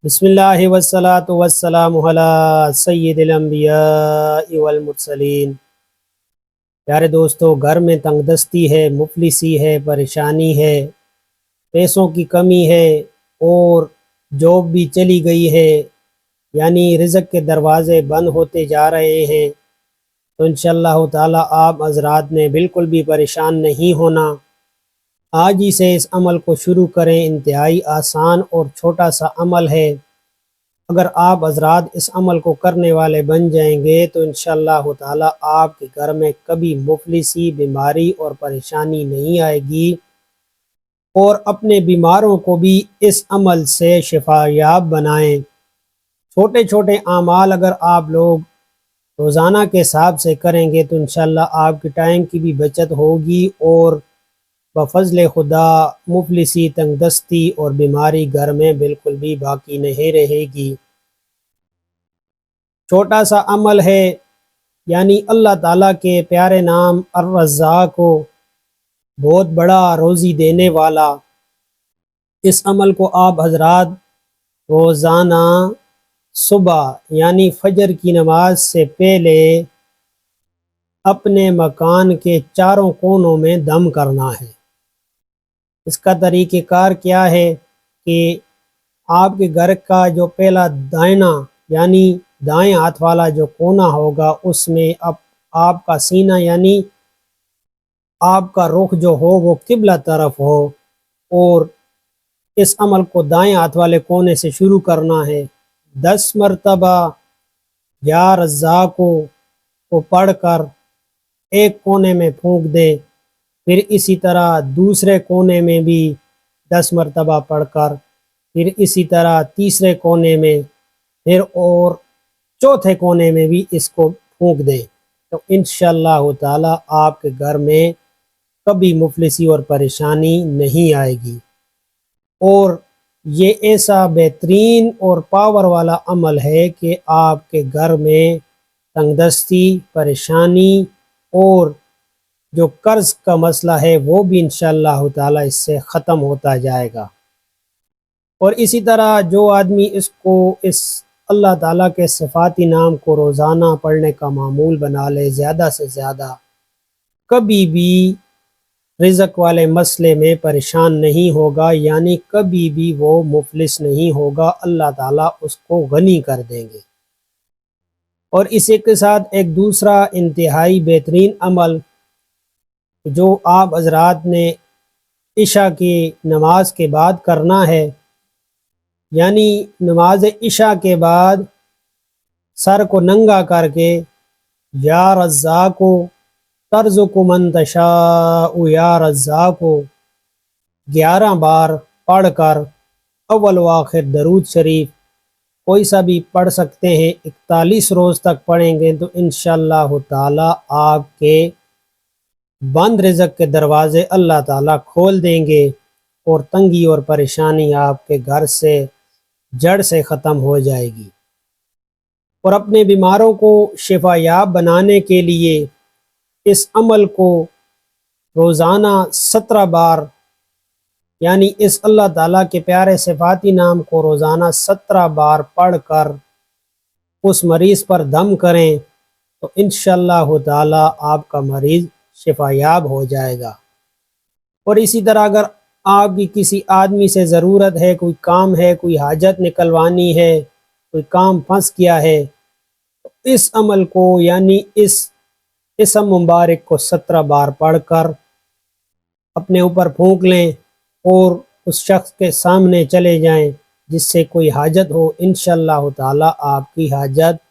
بسم اللہ والصلاة والسلام علی سید الانبیاء والمرسلین۔ پیارے دوستو، گھر میں تنگ دستی ہے، مفلسی ہے، پریشانی ہے، پیسوں کی کمی ہے اور جاب بھی چلی گئی ہے، یعنی رزق کے دروازے بند ہوتے جا رہے ہیں، تو انشاءاللہ تعالی آپ حضرات نے بالکل بھی پریشان نہیں ہونا۔ آج ہی سے اس عمل کو شروع کریں، انتہائی آسان اور چھوٹا سا عمل ہے۔ اگر آپ حضرات اس عمل کو کرنے والے بن جائیں گے تو انشاءاللہ تعالی آپ کے گھر میں کبھی مفلسی، بیماری اور پریشانی نہیں آئے گی، اور اپنے بیماروں کو بھی اس عمل سے شفا یاب بنائیں۔ چھوٹے چھوٹے اعمال اگر آپ لوگ روزانہ کے حساب سے کریں گے تو انشاءاللہ آپ کے ٹائم کی بھی بچت ہوگی، اور بفضل خدا مفلسی، تنگ دستی اور بیماری گھر میں بالکل بھی باقی نہیں رہے گی۔ چھوٹا سا عمل ہے، یعنی اللہ تعالیٰ کے پیارے نام الرزاق کو، بہت بڑا روزی دینے والا۔ اس عمل کو آپ حضرات روزانہ صبح یعنی فجر کی نماز سے پہلے اپنے مکان کے چاروں کونوں میں دم کرنا ہے۔ اس کا طریقہ کار کیا ہے کہ آپ کے گھر کا جو پہلا دائنا یعنی دائیں ہاتھ والا جو کونا ہوگا، اس میں آپ کا سینہ یعنی آپ کا رخ جو ہو وہ قبلہ طرف ہو، اور اس عمل کو دائیں ہاتھ والے کونے سے شروع کرنا ہے۔ 10 مرتبہ یا رزاق کو پڑھ کر ایک کونے میں پھونک دے، پھر اسی طرح دوسرے کونے میں بھی 10 مرتبہ پڑھ کر، پھر اسی طرح تیسرے کونے میں، پھر اور چوتھے کونے میں بھی اس کو پھونک دیں، تو انشاءاللہ تعالی آپ کے گھر میں کبھی مفلسی اور پریشانی نہیں آئے گی۔ اور یہ ایسا بہترین اور پاور والا عمل ہے کہ آپ کے گھر میں تنگ دستی، پریشانی اور جو قرض کا مسئلہ ہے وہ بھی انشاءاللہ تعالی اس سے ختم ہوتا جائے گا۔ اور اسی طرح جو آدمی اس اللہ تعالیٰ کے صفاتی نام کو روزانہ پڑھنے کا معمول بنا لے زیادہ سے زیادہ، کبھی بھی رزق والے مسئلے میں پریشان نہیں ہوگا، یعنی کبھی بھی وہ مفلس نہیں ہوگا، اللہ تعالیٰ اس کو غنی کر دیں گے۔ اور اسی کے ساتھ ایک دوسرا انتہائی بہترین عمل جو آپ حضرات نے عشاء کی نماز کے بعد کرنا ہے، یعنی نماز عشاء کے بعد سر کو ننگا کر کے یا رزاق ترزق من تشاء یا رزاق 11 بار پڑھ کر اول و آخر درود شریف کوئی سا بھی پڑھ سکتے ہیں، 41 روز تک پڑھیں گے تو انشاءاللہ تعالی آپ کے بند رزق کے دروازے اللہ تعالیٰ کھول دیں گے، اور تنگی اور پریشانی آپ کے گھر سے جڑ سے ختم ہو جائے گی۔ اور اپنے بیماروں کو شفا یاب بنانے کے لیے اس عمل کو روزانہ 17 بار، یعنی اس اللہ تعالیٰ کے پیارے صفاتی نام کو روزانہ 17 بار پڑھ کر اس مریض پر دم کریں تو انشاءاللہ تعالی آپ کا مریض شفا یاب ہو جائے گا۔ اور اسی طرح اگر آپ کی کسی آدمی سے ضرورت ہے، کوئی کام ہے، کوئی حاجت نکلوانی ہے، کوئی کام پھنس گیا ہے، تو اس عمل کو یعنی اس اسم مبارک کو 17 بار پڑھ کر اپنے اوپر پھونک لیں اور اس شخص کے سامنے چلے جائیں جس سے کوئی حاجت ہو، انشاءاللہ تعالی آپ کی حاجت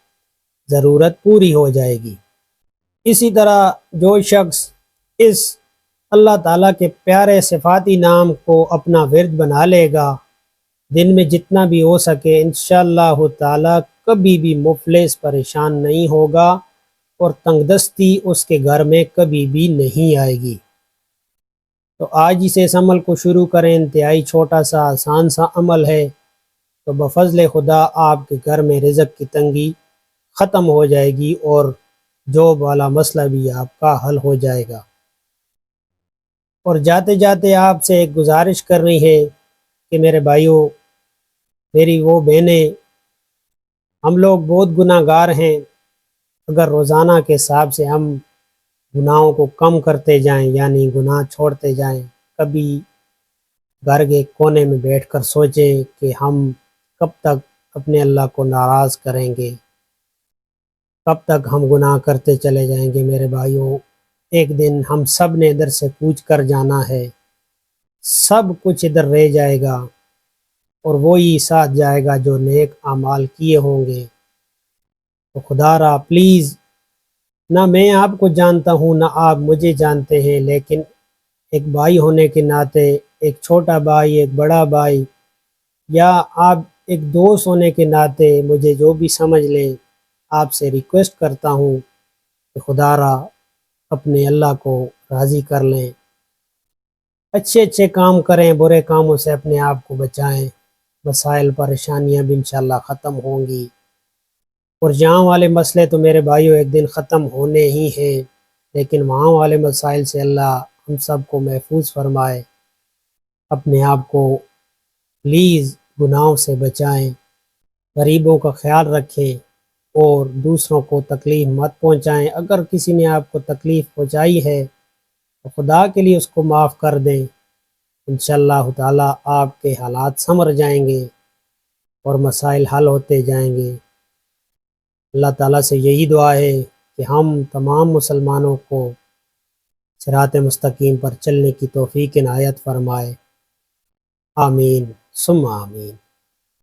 ضرورت پوری ہو جائے گی۔ اسی طرح جو شخص اس اللہ تعالیٰ کے پیارے صفاتی نام کو اپنا ورد بنا لے گا، دن میں جتنا بھی ہو سکے، انشاءاللہ تعالی کبھی بھی مفلس پریشان نہیں ہوگا، اور تنگ دستی اس کے گھر میں کبھی بھی نہیں آئے گی۔ تو آج ہی سے اس عمل کو شروع کریں، انتہائی چھوٹا سا آسان سا عمل ہے، تو بفضل خدا آپ کے گھر میں رزق کی تنگی ختم ہو جائے گی، اور جاب والا مسئلہ بھی آپ کا حل ہو جائے گا۔ اور جاتے جاتے آپ سے ایک گزارش کرنی ہے کہ میرے بھائیوں، میری وہ بہنیں، ہم لوگ بہت گناہ گار ہیں. اگر روزانہ کے حساب سے ہم گناہوں کو کم کرتے جائیں، یعنی گناہ چھوڑتے جائیں، کبھی گھر کے کونے میں بیٹھ کر سوچیں کہ ہم کب تک اپنے اللہ کو ناراض کریں گے، کب تک ہم گناہ کرتے چلے جائیں گے. میرے بھائیوں، ایک دن ہم سب نے ادھر سے کوچ کر جانا ہے، سب کچھ ادھر رہ جائے گا اور وہی ساتھ جائے گا جو نیک اعمال کیے ہوں گے. تو خدا را پلیز، نہ میں آپ کو جانتا ہوں نہ آپ مجھے جانتے ہیں، لیکن ایک بھائی ہونے کے ناطے، ایک چھوٹا بھائی، ایک بڑا بھائی، یا آپ ایک دوست ہونے کے ناطے مجھے جو بھی سمجھ لیں، آپ سے ریکویسٹ کرتا ہوں کہ خدا را اپنے اللہ کو راضی کر لیں، اچھے اچھے کام کریں، برے کاموں سے اپنے آپ کو بچائیں. مسائل پریشانیاں بھی انشاءاللہ ختم ہوں گی، اور جہاں والے مسئلے تو میرے بھائیوں ایک دن ختم ہونے ہی ہیں، لیکن وہاں والے مسائل سے اللہ ہم سب کو محفوظ فرمائے. اپنے آپ کو پلیز گناہوں سے بچائیں، غریبوں کا خیال رکھیں اور دوسروں کو تکلیف مت پہنچائیں. اگر کسی نے آپ کو تکلیف پہنچائی ہے تو خدا کے لیے اس کو معاف کر دیں. انشاءاللہ تعالی آپ کے حالات سنور جائیں گے اور مسائل حل ہوتے جائیں گے. اللہ تعالیٰ سے یہی دعا ہے کہ ہم تمام مسلمانوں کو صراط مستقیم پر چلنے کی توفیق عنایت فرمائے. آمین ثم آمین.